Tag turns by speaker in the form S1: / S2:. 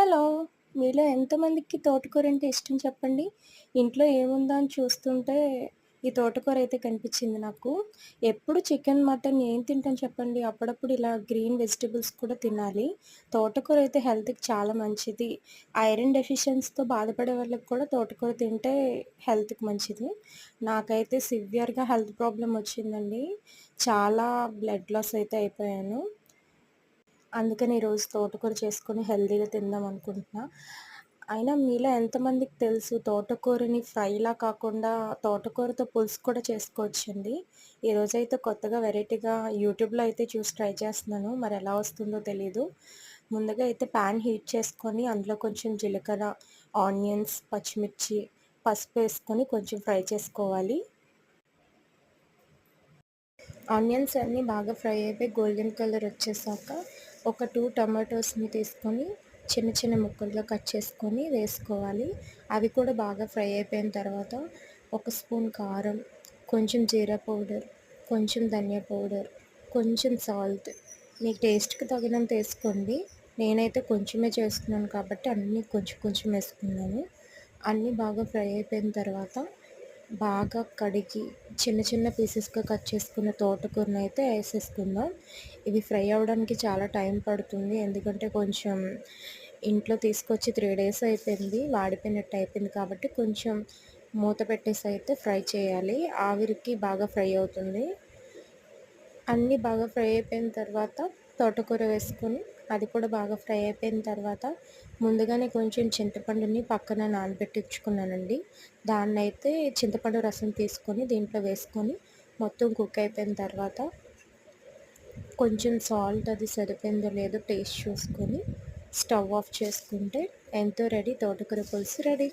S1: Hello! మీలో ఎంతమందికి తోటకూర అంటే ఇష్టం చెప్పండి? ఇంట్లో ఏముందా అని చూస్తుంటే ఈ తోటకూర అయితే కనిపించింది నాకు. ఎప్పుడు చికెన్, మటన్ ఏం తింటాను చెప్పండి? అప్పుడప్పుడు ఇలా గ్రీన్ వెజిటబుల్స్ కూడా తినాలి. తోటకూర అయితే హెల్త్‌కి చాలా మంచిది. ఐరన్ డెఫిషియన్సీతో బాధపడే వాళ్ళకి కూడా తోటకూర తింటే హెల్త్‌కి మంచిది. నాకైతే సివియర్‌గా హెల్త్ ప్రాబ్లమ్ వచ్చిందండి. చాలా బ్లడ్ లాస్ అయితే అయిపోయాను. అందుకని ఈరోజు తోటకూర చేసుకొని హెల్తీగా తిందాం అనుకుంటున్నా. అయినా మీలో ఎంతమందికి తెలుసు తోటకూరని ఫ్రైలా కాకుండా తోటకూరతో పులుసు కూడా చేసుకోవచ్చండి. ఈరోజైతే కొత్తగా వెరైటీగా యూట్యూబ్‌లో అయితే చూసి ట్రై చేస్తున్నాను. మరి ఎలా వస్తుందో తెలీదు. ముందుగా అయితే పాన్ హీట్ చేసుకొని అందులో కొంచెం జీలకర్ర, ఆనియన్స్, పచ్చిమిర్చి, పసుపేసుకొని కొంచెం ఫ్రై చేసుకోవాలి. ఆనియన్స్ అన్నీ బాగా ఫ్రై అయిపోయి గోల్డెన్ కలర్ వచ్చేసాక ఒక 2 టమాటోస్‌ని తీసుకొని చిన్న చిన్న ముక్కలుగా కట్ చేసుకొని వేసుకోవాలి. అవి కూడా బాగా ఫ్రై అయిపోయిన తర్వాత ఒక స్పూన్ కారం, కొంచెం జీరా పౌడర్, కొంచెం ధనియా పౌడర్, కొంచెం సాల్ట్ మీ టేస్ట్‌కి తగినంత ఏసుకోండి. నేనైతే కొంచెమే చేస్తున్నాను కాబట్టి అన్నీ కొంచెం కొంచెం వేసుకున్నాను. అన్నీ బాగా ఫ్రై అయిపోయిన తర్వాత బాగా కడిగి చిన్న చిన్న పీసెస్‌గా కట్ చేసుకున్న తోటకూరనైతే ఏసేసుకుందాం. ఇవి ఫ్రై అవ్వడానికి చాలా టైం పడుతుంది. ఎందుకంటే కొంచెం ఇంట్లో తీసుకొచ్చి 3 డేస్ అయిపోయింది. వాడిపోయినట్టు అయిపోయింది కాబట్టి కొంచెం మూత పెట్టేసి అయితే ఫ్రై చేయాలి. ఆవిరికి బాగా ఫ్రై అవుతుంది. అన్నీ బాగా ఫ్రై అయిపోయిన తర్వాత తోటకూర వేసుకొని అది కూడా బాగా ఫ్రై అయిపోయిన తర్వాత ముందుగానే కొంచెం చింతపండుని పక్కన నానబెట్టించుకున్నానండి. దాన్నైతే చింతపండు రసం తీసుకొని దీంట్లో వేసుకొని మొత్తం కుక్ అయిపోయిన తర్వాత కొంచెం సాల్ట్ అది సరిపోయిందో లేదో టేస్ట్ చూసుకొని స్టవ్ ఆఫ్ చేసుకుంటే ఎంతో రెడీ తోటకూర పులుసు రెడీ.